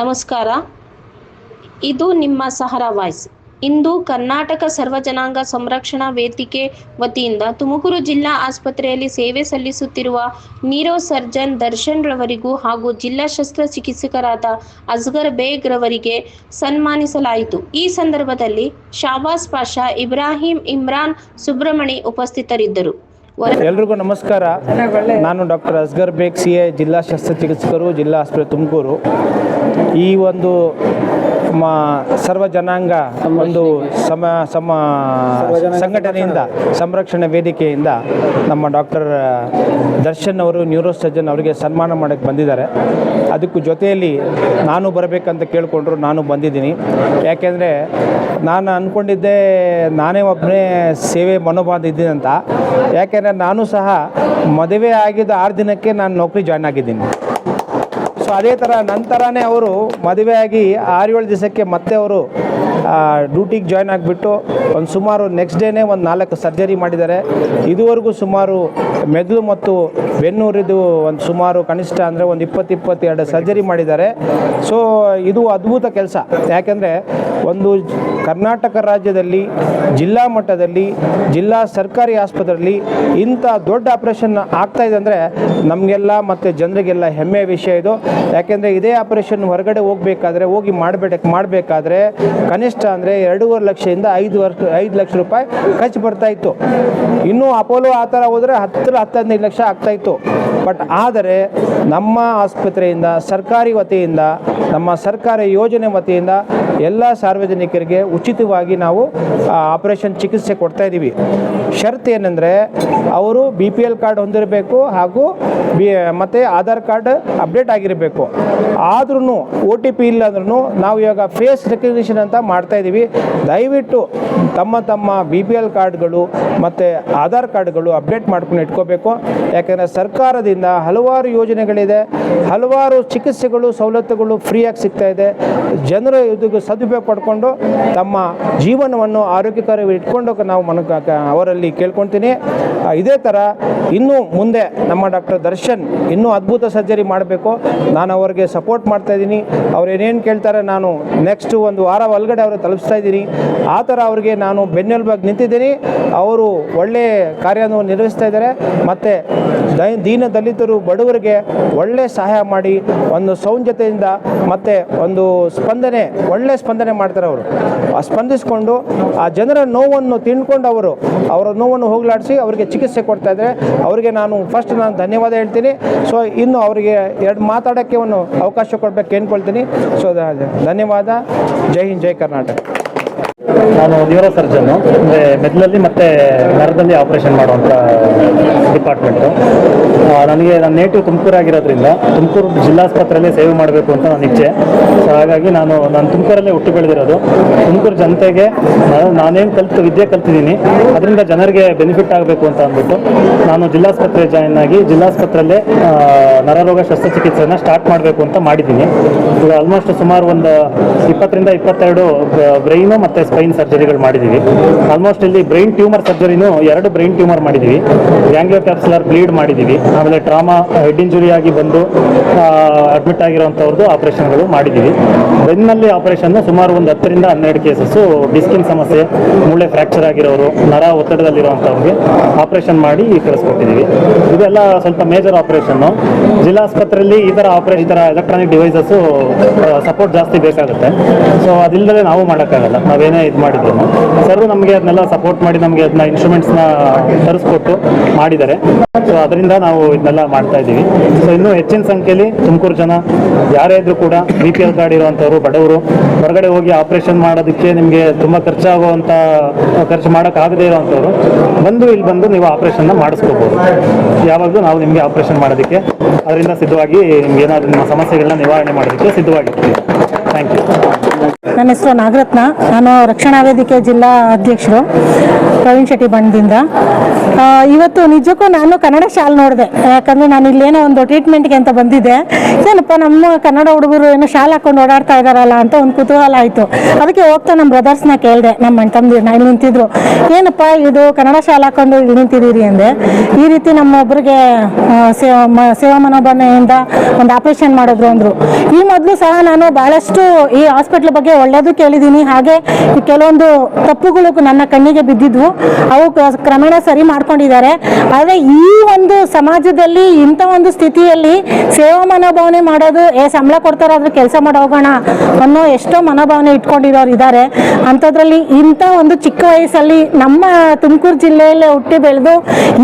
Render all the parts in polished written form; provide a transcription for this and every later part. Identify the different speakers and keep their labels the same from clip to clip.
Speaker 1: ನಮಸ್ಕಾರ. ಇದು ನಿಮ್ಮ ಸಹರಾ ವಾಯ್ಸ್. ಇಂದು ಕರ್ನಾಟಕ ಸರ್ವ ಜನಾಂಗ ಸಂರಕ್ಷಣಾ ವೇದಿಕೆ ವತಿಯಿಂದ ತುಮಕೂರು ಜಿಲ್ಲಾ ಆಸ್ಪತ್ರೆಯಲ್ಲಿ ಸೇವೆ ಸಲ್ಲಿಸುತ್ತಿರುವ ನ್ಯೂರೋ ಸರ್ಜನ್ ದರ್ಶನ್ ರವರಿಗೂ ಹಾಗೂ ಜಿಲ್ಲಾ ಶಸ್ತ್ರಚಿಕಿತ್ಸಕರಾದ ಅಸ್ಗರ್ ಬೇಗ್ ರವರಿಗೆ ಸನ್ಮಾನಿಸಲಾಯಿತು. ಈ ಸಂದರ್ಭದಲ್ಲಿ ಶಾಬಾಸ್ ಪಾಷಾ, ಇಬ್ರಾಹಿಂ, ಇಮ್ರಾನ್, ಸುಬ್ರಮಣಿ ಉಪಸ್ಥಿತರಿದ್ದರು.
Speaker 2: ಎಲ್ರಿಗೂ ನಮಸ್ಕಾರ. ನಾನು ಡಾಕ್ಟರ್ ಅಸ್ಗರ್ ಬೇಗ್ CA, ಜಿಲ್ಲಾ ಶಸ್ತ್ರಚಿಕಿತ್ಸಕರು, ಜಿಲ್ಲಾ ಆಸ್ಪತ್ರೆ ತುಮಕೂರು. ಈ ಒಂದು ಸರ್ವ ಜನಾಂಗ ಒಂದು ಸಂಘಟನೆಯಿಂದ, ಸಂರಕ್ಷಣಾ ವೇದಿಕೆಯಿಂದ ನಮ್ಮ ಡಾಕ್ಟರ್ ದರ್ಶನ್ ಅವರು, ನ್ಯೂರೋ ಸರ್ಜನ್ ಅವರಿಗೆ ಸನ್ಮಾನ ಮಾಡೋಕ್ಕೆ ಬಂದಿದ್ದಾರೆ. ಅದಕ್ಕೂ ಜೊತೆಯಲ್ಲಿ ನಾನು ಬರಬೇಕಂತ ಕೇಳಿಕೊಂಡ್ರು, ನಾನು ಬಂದಿದ್ದೀನಿ. ಯಾಕೆಂದರೆ ನಾನು ಅಂದ್ಕೊಂಡಿದ್ದೆ ನಾನೇ ಒಬ್ಬನೇ ಸೇವೆ ಮನೋಭಾವ ಇದ್ದೀನಿ ಅಂತ. ಯಾಕೆಂದರೆ ನಾನು ಸಹ ಮದುವೆ ಆಗಿದ್ದ 6 ದಿನಕ್ಕೆ ನಾನು ನೌಕರಿ ಜಾಯ್ನ್ ಆಗಿದ್ದೀನಿ. ಸೊ ಅದೇ ಥರ ನಂತರನೇ ಅವರು ಮದುವೆಯಾಗಿ 6-7 ದಿವಸಕ್ಕೆ ಮತ್ತೆ ಅವರು ಡ್ಯೂಟಿಗೆ ಜಾಯ್ನ್ ಆಗಿಬಿಟ್ಟು ಒಂದು ಸುಮಾರು ನೆಕ್ಸ್ಟ್ ಡೇನೇ ಒಂದು 4 ಸರ್ಜರಿ ಮಾಡಿದ್ದಾರೆ. ಇದುವರೆಗೂ ಸುಮಾರು ಮೆದುಳು ಮತ್ತು ಬೆನ್ನೂರಿದು ಒಂದು ಸುಮಾರು ಕನಿಷ್ಠ ಅಂದರೆ ಒಂದು 20-22 ಸರ್ಜರಿ ಮಾಡಿದ್ದಾರೆ. ಸೊ ಇದು ಅದ್ಭುತ ಕೆಲಸ. ಯಾಕೆಂದರೆ ಒಂದು ಕರ್ನಾಟಕ ರಾಜ್ಯದಲ್ಲಿ ಜಿಲ್ಲಾ ಮಟ್ಟದಲ್ಲಿ ಜಿಲ್ಲಾ ಸರ್ಕಾರಿ ಆಸ್ಪತ್ರೆಯಲ್ಲಿ ಇಂಥ ದೊಡ್ಡ ಆಪ್ರೇಷನ್ ಆಗ್ತಾಯಿದೆ ಅಂದರೆ ನಮಗೆಲ್ಲ ಮತ್ತು ಜನರಿಗೆಲ್ಲ ಹೆಮ್ಮೆಯ ವಿಷಯ ಇದು. ಯಾಕೆಂದರೆ ಇದೇ ಆಪ್ರೇಷನ್ ಹೊರಗಡೆ ಹೋಗಿ ಮಾಡಬೇಕಾದ್ರೆ ಕನಿಷ್ಠ ಅಂದರೆ 2.5 ಲಕ್ಷದಿಂದ 5 ಲಕ್ಷ ರೂಪಾಯಿ ಖರ್ಚು ಬರ್ತಾಯಿತ್ತು. ಇನ್ನೂ ಅಪೋಲೋ ಆ ಥರ ಹೋದರೆ 10-15 ಲಕ್ಷ ಆಗ್ತಾಯಿತ್ತು. ಬಟ್ ಆದರೆ ನಮ್ಮ ಆಸ್ಪತ್ರೆಯಿಂದ, ಸರ್ಕಾರಿ ವತಿಯಿಂದ, ನಮ್ಮ ಸರ್ಕಾರಿ ಯೋಜನೆ ವತಿಯಿಂದ ಎಲ್ಲ ಸಾರ್ವಜನಿಕರಿಗೆ ಉಚಿತವಾಗಿ ನಾವು ಆಪರೇಷನ್ ಚಿಕಿತ್ಸೆ ಕೊಡ್ತಾಯಿದ್ದೀವಿ. ಷರತ್ತು ಏನಂದರೆ ಅವರು BPL ಕಾರ್ಡ್ ಹೊಂದಿರಬೇಕು ಹಾಗೂ ಮತ್ತು ಆಧಾರ್ ಕಾರ್ಡ್ ಅಪ್ಡೇಟ್ ಆಗಿರಬೇಕು. ಆದ್ರೂ OTP ಇಲ್ಲ ಅಂದ್ರೂ ನಾವು ಇವಾಗ ಫೇಸ್ ರೆಕಗ್ನಿಷನ್ ಅಂತ ಮಾಡ್ತಾಯಿದ್ದೀವಿ. ದಯವಿಟ್ಟು ತಮ್ಮ BPL ಕಾರ್ಡ್ಗಳು ಮತ್ತು ಆಧಾರ್ ಕಾರ್ಡ್ಗಳು ಅಪ್ಡೇಟ್ ಮಾಡ್ಕೊಂಡು ಇಟ್ಕೋಬೇಕು. ಯಾಕೆಂದರೆ ಸರ್ಕಾರದಿಂದ ಹಲವಾರು ಯೋಜನೆಗಳಿದೆ, ಹಲವಾರು ಚಿಕಿತ್ಸೆಗಳು, ಸವಲತ್ತುಗಳು ಫ್ರೀಯಾಗಿ ಸಿಗ್ತಾಯಿದೆ. ಜನರು ಇದಕ್ಕೆ ಸದುಪಯೋಗ ಪಡ್ಕೊಂಡು ತಮ್ಮ ಜೀವನವನ್ನು ಆರೋಗ್ಯಕರವಾಗಿ ಇಟ್ಕೊಂಡು ನಾವು ಅವರಲ್ಲಿ ಕೇಳ್ಕೊಳ್ತೀನಿ. ಇದೇ ಥರ ಇನ್ನೂ ಮುಂದೆ ನಮ್ಮ ಡಾಕ್ಟರ್ ದರ್ಶನ್ ಇನ್ನೂ ಅದ್ಭುತ ಸರ್ಜರಿ ಮಾಡಬೇಕು. ನಾನು ಅವ್ರಿಗೆ ಸಪೋರ್ಟ್ ಮಾಡ್ತಾಯಿದ್ದೀನಿ. ಅವ್ರು ಏನೇನು ಕೇಳ್ತಾರೆ ನಾನು ನೆಕ್ಸ್ಟ್ ಒಂದು ವಾರ ಒಳಗಡೆ ಅವ್ರಿಗೆ ತಲುಪಿಸ್ತಾ ಇದ್ದೀನಿ. ಆ ಥರ ಅವ್ರಿಗೆ ನಾನು ಬೆನ್ನೆಲುಬಾಗಿ ನಿಂತಿದ್ದೀನಿ. ಅವರು ಒಳ್ಳೆಯ ಕಾರ್ಯವನ್ನು ನಿರ್ವಹಿಸ್ತಾ ಇದ್ದಾರೆ. ಮತ್ತು ದೀನ ದಲಿತರು, ಬಡವರಿಗೆ ಒಳ್ಳೆಯ ಸಹಾಯ ಮಾಡಿ ಒಂದು ಸೌಂಜ್ಯತೆಯಿಂದ ಮತ್ತು ಒಂದು ಒಳ್ಳೆಯ ಸ್ಪಂದನೆ ಮಾಡ್ತಾರೆ. ಅವರು ಸ್ಪಂದಿಸಿಕೊಂಡು ಆ ಜನರ ನೋವನ್ನು ತಿಳ್ಕೊಂಡು ಅವರ ನೋವನ್ನು ಹೋಗಲಾಡಿಸಿ ಅವರಿಗೆ ಚಿಕಿತ್ಸೆ ಕೊಡ್ತಾ ಇದ್ದಾರೆ. ಅವರಿಗೆ ನಾನು ಧನ್ಯವಾದ ಹೇಳ್ತೀನಿ. ಸೊ ಇನ್ನು ಅವರಿಗೆ 2 ಮಾತಾಡೋಕ್ಕೆ ಒಂದು ಅವಕಾಶ ಕೊಡಬೇಕು ಕೇಳ್ಕೊಳ್ತೀನಿ. ಸೊ ಧನ್ಯವಾದ. ಜೈ ಹಿಂದ್, ಜೈ ಕರ್ನಾಟಕ.
Speaker 3: ನಾನು ನ್ಯೂರೋ ಸರ್ಜನ್ನು, ಅಂದರೆ ಮೆದುಳಲ್ಲಿ ಮತ್ತು ನರದಲ್ಲಿ ಆಪರೇಷನ್ ಮಾಡುವಂಥ ಡಿಪಾರ್ಟ್ಮೆಂಟು. ನನ್ನ ನೇಟಿವ್ ತುಮಕೂರು ಆಗಿರೋದ್ರಿಂದ ತುಮಕೂರು ಜಿಲ್ಲಾಸ್ಪತ್ರೆಯಲ್ಲಿ ಸೇವೆ ಮಾಡಬೇಕು ಅಂತ ನನ್ನ ಇಚ್ಛೆ. ಸೊ ಹಾಗಾಗಿ ನಾನು ತುಮಕೂರಲ್ಲೇ ಹುಟ್ಟು ಬೆಳೆದಿರೋದು. ತುಮಕೂರು ಜನತೆಗೆ ನಾನೇನು ವಿದ್ಯೆ ಕಲ್ತಿದ್ದೀನಿ ಅದರಿಂದ ಜನರಿಗೆ ಬೆನಿಫಿಟ್ ಆಗಬೇಕು ಅಂತ ಅಂದ್ಬಿಟ್ಟು ನಾನು ಜಿಲ್ಲಾಸ್ಪತ್ರೆ ಜಾಯಿನ್ ಆಗಿ ಜಿಲ್ಲಾಸ್ಪತ್ರೆಯಲ್ಲೇ ನರರೋಗ ಶಸ್ತ್ರಚಿಕಿತ್ಸೆಯನ್ನು ಸ್ಟಾರ್ಟ್ ಮಾಡಬೇಕು ಅಂತ ಮಾಡಿದ್ದೀನಿ. ಈಗ ಆಲ್ಮೋಸ್ಟ್ ಸುಮಾರು ಒಂದು 20-22 ಬ್ರೈನು ಮತ್ತು ಸ್ಪೈನ್ ಸರ್ಜರಿಗಳು ಮಾಡಿದ್ದೀವಿ. ಆಲ್ಮೋಸ್ಟ್ ಇಲ್ಲಿ ಬ್ರೈನ್ ಟ್ಯೂಮರ್ ಸರ್ಜರಿನೂ 2 ಬ್ರೈನ್ ಟ್ಯೂಮರ್ ಮಾಡಿದ್ದೀವಿ. ಗ್ಯಾಂಗ್ಲಿಯೋ ಕ್ಯಾಪ್ಸುಲರ್ ಬ್ಲೀಡ್ ಮಾಡಿದ್ದೀವಿ. ಆಮೇಲೆ ಟ್ರಾಮಾ, ಹೆಡ್ ಇಂಜುರಿ ಆಗಿ ಬಂದು ಅಡ್ಮಿಟ್ ಆಗಿರೋವಂಥವ್ರದ್ದು ಆಪರೇಷನ್ಗಳು ಮಾಡಿದ್ದೀವಿ. ಬೆನ್ನಲ್ಲಿ ಆಪರೇಷನ್ನು ಸುಮಾರು ಒಂದು 10-12 ಕೇಸಸ್ಸು ಡಿಸ್ಕಿನ್ ಸಮಸ್ಯೆ, ಮೂಳೆ ಫ್ರ್ಯಾಕ್ಚರ್ ಆಗಿರೋರು, ನರ ಒತ್ತಡದಲ್ಲಿರುವಂಥವ್ರಿಗೆ ಆಪರೇಷನ್ ಮಾಡಿ ಕಳಿಸ್ಕೊಟ್ಟಿದ್ದೀವಿ. ಇದೆಲ್ಲ ಸ್ವಲ್ಪ ಮೇಜರ್ ಆಪರೇಷನ್ನು. ಜಿಲ್ಲಾಸ್ಪತ್ರೆಯಲ್ಲಿ ಈ ಥರ ಎಲೆಕ್ಟ್ರಾನಿಕ್ ಡಿವೈಸಸ್ಸು ಸಪೋರ್ಟ್ ಜಾಸ್ತಿ ಬೇಕಾಗುತ್ತೆ. ಸೊ ಅದಿಲ್ಲದೆ ನಾವು ಮಾಡೋಕ್ಕಾಗಲ್ಲ, ನಾವೇನೇ ಇದು ಮಾಡಿದ್ರು. ಸರ್ ನಮಗೆ ಅದನ್ನೆಲ್ಲ ಸಪೋರ್ಟ್ ಮಾಡಿ ನಮಗೆ ಅದನ್ನ ಇನ್ಸ್ಟ್ರೂಮೆಂಟ್ಸ್ನ ತರಿಸ್ಕೊಟ್ಟು ಮಾಡಿದ್ದಾರೆ. ಸೊ ಅದರಿಂದ ನಾವು ಇದನ್ನೆಲ್ಲ ಮಾಡ್ತಾ ಇದ್ದೀವಿ. ಸೊ ಇನ್ನೂ ಹೆಚ್ಚಿನ ಸಂಖ್ಯೆಯಲ್ಲಿ ತುಮಕೂರು ಜನ ಯಾರೇ ಇದ್ರೂ ಕೂಡ BPL ಕಾರ್ಡ್ ಇರುವಂಥವ್ರು, ಬಡವರು, ಹೊರಗಡೆ ಹೋಗಿ ಆಪರೇಷನ್ ಮಾಡೋದಕ್ಕೆ ನಿಮಗೆ ತುಂಬ ಖರ್ಚು ಮಾಡೋಕ್ಕಾಗದೇ ಇರೋವಂಥವ್ರು ಇಲ್ಲಿ ಬಂದು ನೀವು ಆಪರೇಷನ್ನ ಮಾಡಿಸ್ಕೋಬೋದು. ಯಾವಾಗಲೂ ನಾವು ನಿಮಗೆ ಆಪರೇಷನ್ ಮಾಡೋದಕ್ಕೆ ಅದರಿಂದ ಸಿದ್ಧವಾಗಿ ನಿಮ್ಗೆ ಏನಾದರೂ ನಿಮ್ಮ ಸಮಸ್ಯೆಗಳನ್ನ ನಿವಾರಣೆ ಮಾಡೋದಕ್ಕೆ ಸಿದ್ಧವಾಗಿರ್ತೀವಿ. Thank you.
Speaker 4: ನನ್ನ ಹೆಸರು ನಾಗರತ್ನ. ನಾನು ರಕ್ಷಣಾ ವೇದಿಕೆ ಜಿಲ್ಲಾ ಅಧ್ಯಕ್ಷರು ಪ್ರವೀಣ್ ಶೆಟ್ಟಿ ಬಣ್ಣದಿಂದ. ಇವತ್ತು ನಿಜಕ್ಕೂ ನಾನು ಕನ್ನಡ ಶಾಲೆ ನೋಡಿದೆ, ಯಾಕಂದರೆ ನಾನು ಇಲ್ಲೇನೋ ಒಂದು ಟ್ರೀಟ್ಮೆಂಟ್ಗೆ ಅಂತ ಬಂದಿದ್ದೆ. ಏನಪ್ಪ ನಮ್ಮ ಕನ್ನಡ ಹುಡುಗರು ಏನೋ ಶಾಲೆ ಹಾಕೊಂಡು ಓಡಾಡ್ತಾ ಇದ್ದಾರಲ್ಲ ಅಂತ ಒಂದು ಕುತೂಹಲ ಆಯಿತು. ಅದಕ್ಕೆ ಹೋಗ್ತಾ ನಮ್ಮ ಬ್ರದರ್ಸ್ನ ಕೇಳಿದೆ, ನಮ್ಮ ಅಣ್ಣ ತಮ್ಮದಿರನ್ನ ಇಲ್ಲಿ ನಿಂತಿದ್ರು, ಏನಪ್ಪ ಇದು ಕನ್ನಡ ಶಾಲೆ ಹಾಕೊಂಡು ಇಲ್ಲಿ ನಿಂತಿದ್ದೀರಿ ಅಂದೆ. ಈ ರೀತಿ ನಮ್ಮೊಬ್ಬರಿಗೆ ಸೇವಾ ಮನೋಭಾವನೆಯಿಂದ ಒಂದು ಆಪರೇಷನ್ ಮಾಡಿದ್ರು ಅಂದರು. ಈ ಮೊದಲು ಸಹ ನಾನು ಭಾಳಷ್ಟು ಈ ಹಾಸ್ಪಿಟ್ಲ್ ಬಗ್ಗೆ ಒಳ್ಳೆಯದು ಕೇಳಿದ್ದೀನಿ, ಹಾಗೆ ಕೆಲವೊಂದು ತಪ್ಪುಗಳು ನನ್ನ ಕಣ್ಣಿಗೆ ಬಿದ್ದಿದ್ವು, ಅವು ಕ್ರಮೇಣ ಸರಿ ಮಾಡ್ಕೊಂಡಿದ್ದಾರೆ. ಆದರೆ ಈ ಒಂದು ಸಮಾಜದಲ್ಲಿ ಇಂಥ ಒಂದು ಸ್ಥಿತಿಯಲ್ಲಿ ಸೇವಾ ಮನೋಭಾವನೆ ಮಾಡೋದು, ಸಂಬಳ ಕೊಡ್ತಾರೆ ಆದ್ರೆ ಕೆಲಸ ಮಾಡಿ ಹೋಗೋಣ ಅನ್ನೋ ಎಷ್ಟೋ ಮನೋಭಾವನೆ ಇಟ್ಕೊಂಡಿರೋರು ಇದ್ದಾರೆ. ಅಂಥದ್ರಲ್ಲಿ ಇಂಥ ಒಂದು ಚಿಕ್ಕ ವಯಸ್ಸಲ್ಲಿ ನಮ್ಮ ತುಮಕೂರು ಜಿಲ್ಲೆಯಲ್ಲೇ ಹುಟ್ಟಿ ಬೆಳೆದು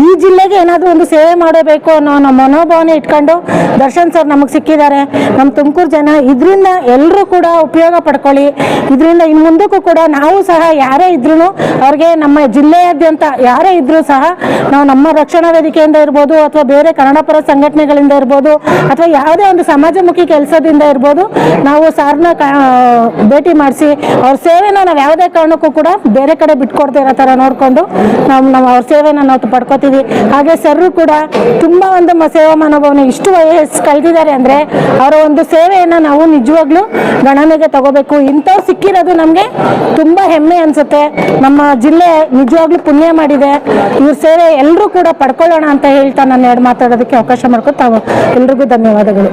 Speaker 4: ಈ ಜಿಲ್ಲೆಗೆ ಏನಾದರೂ ಒಂದು ಸೇವೆ ಮಾಡಬೇಕು ಅನ್ನೋ ನಮ್ಮ ಮನೋಭಾವನೆ ಇಟ್ಕೊಂಡು ದರ್ಶನ್ ಸರ್ ನಮಗೆ ಸಿಕ್ಕಿದ್ದಾರೆ. ನಮ್ಮ ತುಮಕೂರು ಜನ ಇದರಿಂದ ಎಲ್ಲರೂ ಕೂಡ ಉಪಯೋಗ ಪಡ್ಕೊಳ್ಳಿ. ಇದರಿಂದ ಇನ್ನು ಮುಂದಕ್ಕೂ ಕೂಡ ನಾವು ಸಹ ಯಾರೇ ಇದ್ರೂ ಅವ್ರಿಗೆ ನಮ್ಮ ಜಿಲ್ಲೆಯಾದ್ಯಂತ ಯಾರೇ ಇದ್ರೂ ಸಹ ನಾವು ನಮ್ಮ ರಕ್ಷಣಾ ವೇದಿಕೆಯಿಂದ ಇರ್ಬೋದು ಅಥವಾ ಬೇರೆ ಕನ್ನಡ ಪರ ಸಂಘಟನೆಗಳಿಂದ ಇರ್ಬೋದು ಅಥವಾ ಯಾವುದೇ ಒಂದು ಸಮಾಜಮುಖಿ ಕೆಲಸದಿಂದ ಇರ್ಬೋದು, ನಾವು ಸಾರ್ನ ಭೇಟಿ ಮಾಡಿಸಿ ಅವ್ರ ಸೇವೆನ ನಾವು ಯಾವುದೇ ಕಾರಣಕ್ಕೂ ಕೂಡ ಬೇರೆ ಕಡೆ ಬಿಟ್ಕೊಡ್ತಾ ಇರೋ ಥರ ನೋಡಿಕೊಂಡು ನಾವು ಅವ್ರ ಸೇವೆನ ನಾವು ಪಡ್ಕೋತೀವಿ. ಹಾಗೆ ಸರ್ರು ಕೂಡ ತುಂಬ ಒಂದು ಸೇವಾ ಮನೋಭಾವನೆ ಇಷ್ಟು ವಯಸ್ಸು ಕಳೆದಿದ್ದಾರೆ ಅಂದರೆ ಅವರ ಒಂದು ಸೇವೆಯನ್ನು ನಾವು ನಿಜವಾಗ್ಲೂ ಗಣನೆಗೆ ತಗೋಬೇಕು. ಇಂಥವ್ರು ಸಿಕ್ಕಿರೋದು ನಮಗೆ ತುಂಬ ಹೆಮ್ಮೆ ಅನಿಸುತ್ತೆ. ನಮ್ಮ ಜಿಲ್ಲೆ ನಿಜವಾಗ್ಲೂ ಪುಣ್ಯ ಮಾಡಿದೆ. ಇವ್ರ ಸೇವೆ ಎಲ್ಲರೂ ಕೂಡ ಪಡ್ಕೊಳ್ಳೋಣ ಅಂತ ಹೇಳ್ತಾ ನಾನು ಎರಡು ಮಾತಾಡೋದಕ್ಕೆ ಅವಕಾಶ ಮಾಡ್ಕೊತಾ ಎಲ್ರಿಗೂ ಧನ್ಯವಾದಗಳು.